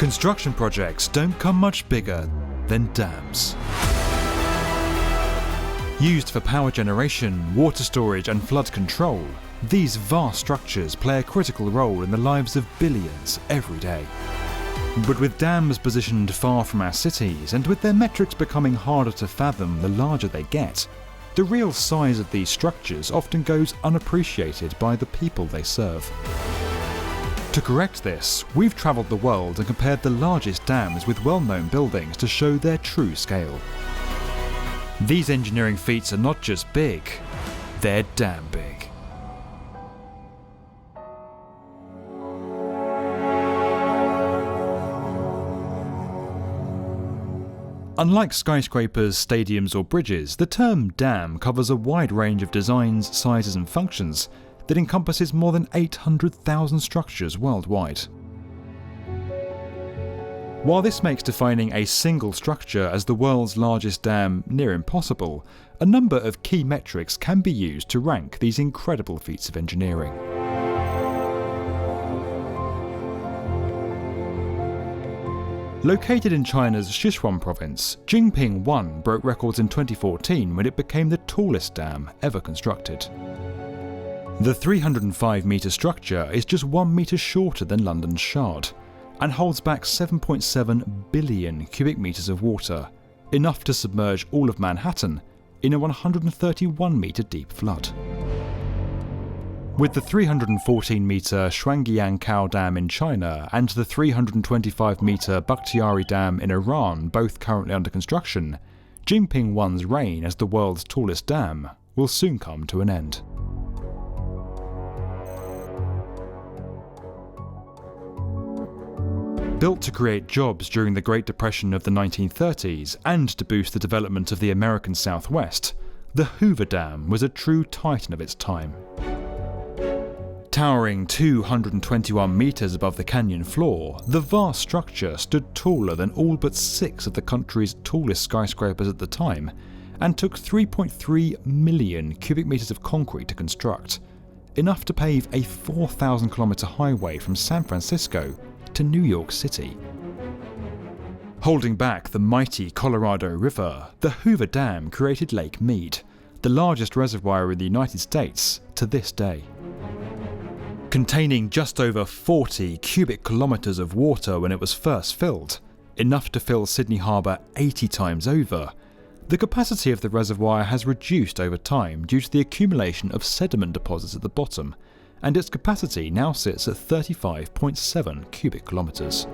Construction projects don't come much bigger than dams. Used for power generation, water storage and flood control, these vast structures play a critical role in the lives of billions every day. But with dams positioned far from our cities, and with their metrics becoming harder to fathom the larger they get, the real size of these structures often goes unappreciated by the people they serve. To correct this, we've travelled the world and compared the largest dams with well-known buildings to show their true scale. These engineering feats are not just big, they're damn big. Unlike skyscrapers, stadiums or bridges, the term dam covers a wide range of designs, sizes and functions that encompasses more than 800,000 structures worldwide. While this makes defining a single structure as the world's largest dam near impossible, a number of key metrics can be used to rank these incredible feats of engineering. Located in China's Sichuan province, Jinping-i broke records in 2014 when it became the tallest dam ever constructed. The 305-metre structure is just 1 metre shorter than London's Shard, and holds back 7.7 billion cubic metres of water, enough to submerge all of Manhattan in a 131-metre deep flood. With the 314-metre Shuangjiangkou Dam in China and the 325-metre Bakhtiari Dam in Iran both currently under construction, Jinping-i's reign as the world's tallest dam will soon come to an end. Built to create jobs during the Great Depression of the 1930s and to boost the development of the American Southwest, the Hoover Dam was a true titan of its time. Towering 221 metres above the canyon floor, the vast structure stood taller than all but 6 of the country's tallest skyscrapers at the time, and took 3.3 million cubic metres of concrete to construct, enough to pave a 4,000-kilometre highway from San Francisco to New York City. Holding back the mighty Colorado River, the Hoover Dam created Lake Mead, the largest reservoir in the United States to this day. Containing just over 40 cubic kilometres of water when it was first filled, enough to fill Sydney Harbour 80 times over, the capacity of the reservoir has reduced over time due to the accumulation of sediment deposits at the bottom, and its capacity now sits at 35.7 cubic kilometres.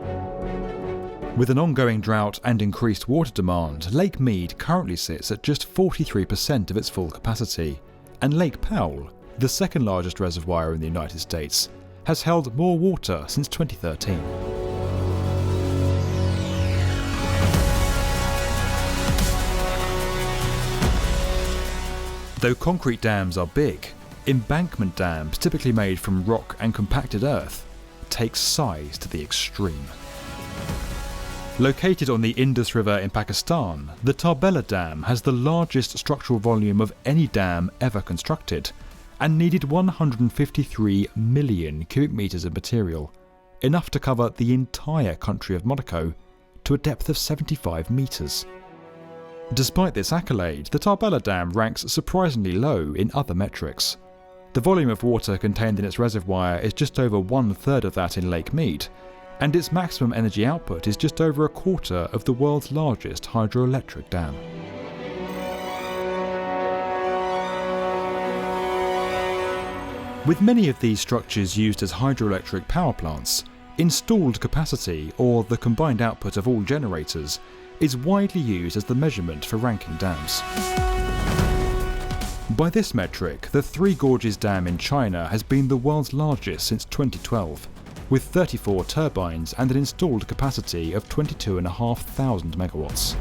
With an ongoing drought and increased water demand, Lake Mead currently sits at just 43% of its full capacity, and Lake Powell, the second largest reservoir in the United States, has held more water since 2013. Though concrete dams are big, embankment dams, typically made from rock and compacted earth, take size to the extreme. Located on the Indus River in Pakistan, the Tarbela Dam has the largest structural volume of any dam ever constructed, and needed 153 million cubic metres of material, enough to cover the entire country of Monaco to a depth of 75 metres. Despite this accolade, the Tarbela Dam ranks surprisingly low in other metrics. The volume of water contained in its reservoir is just over 1/3 of that in Lake Mead, and its maximum energy output is just over a quarter of the world's largest hydroelectric dam. With many of these structures used as hydroelectric power plants, installed capacity, or the combined output of all generators, is widely used as the measurement for ranking dams. By this metric, the Three Gorges Dam in China has been the world's largest since 2012, with 34 turbines and an installed capacity of 22,500 megawatts.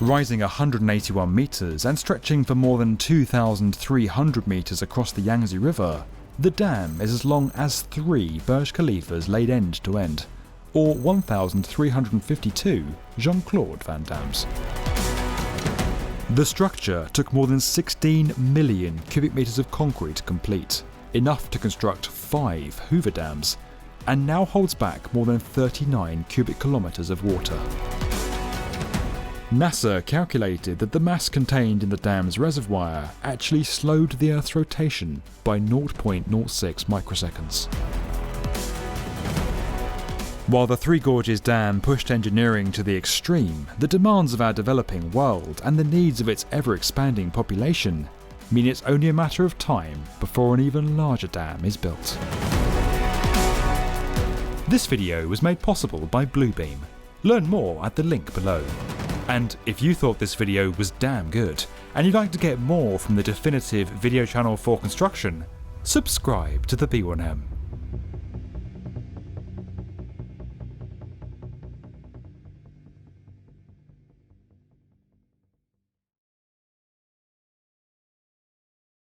Rising 181 metres and stretching for more than 2,300 metres across the Yangtze River, the dam is as long as 3 Burj Khalifas laid end to end, or 1,352 Jean-Claude Van Dammes. The structure took more than 16 million cubic metres of concrete to complete, enough to construct 5 Hoover Dams, and now holds back more than 39 cubic kilometres of water. NASA calculated that the mass contained in the dam's reservoir actually slowed the Earth's rotation by 0.06 microseconds. While the Three Gorges Dam pushed engineering to the extreme, the demands of our developing world and the needs of its ever-expanding population mean it's only a matter of time before an even larger dam is built. This video was made possible by Bluebeam. Learn more at the link below. And if you thought this video was damn good, and you'd like to get more from the definitive video channel for construction, subscribe to the B1M.